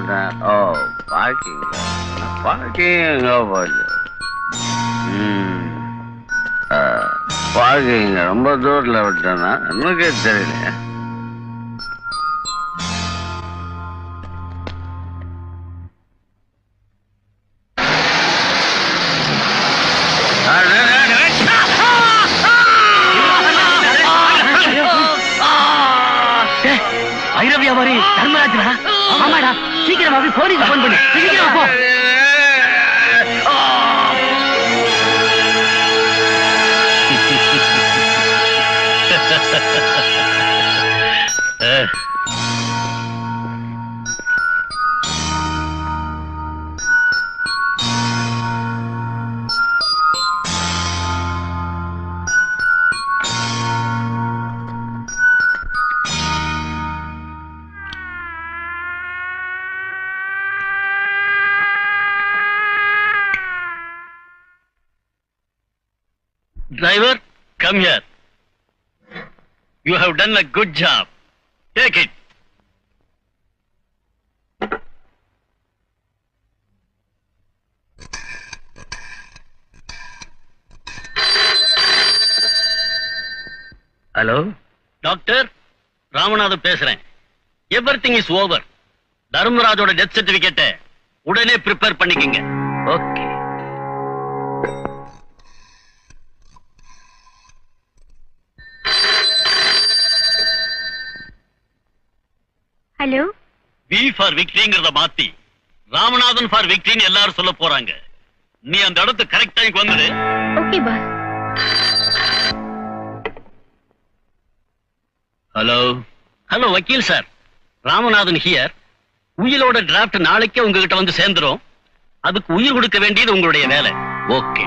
விட்டேன். ஓ பார்க்கிங் எங்க போச்சு? பார்க்கிங் ரொம்ப தூரத்தில் விட்டேன்னா எனக்கே தெரியல. ஐரவியாவாரி தர்மராஜா, ஆமாடா, சீக்கிரமாவே போலீஸ் போன் பண்ணு, சீக்கிரமா போ. Driver, come here. You have done a good job. Take it. Hello doctor, Ramanathan பேசுறேன். Everything is over. தர்மராஜோட டெத் சர்டிபிகேட்டை உடனே ப்ரிப்பேர் பண்ணிக்கங்க. ஓகே. ஹலோ. வி ஃபார் விக்டரிங்கிறத மாத்தி ராமநாதன் ஃபார் விக்டரின்னு எல்லாரும் சொல்ல போறாங்க. நீ அந்த இடத்துக்கு கரெக்ட் டைம்க்கு வந்துடு. Okay boss. ஹலோ ஹலோ வக்கீல் சார், ராமநாதன் ஹியர். உயிரோட டிராஃப்ட் நாளைக்கே உங்ககிட்ட வந்து சேர்ந்துரும். அதுக்கு உயிர் கொடுக்க வேண்டியது உங்களுடைய வேலை. ஓகே.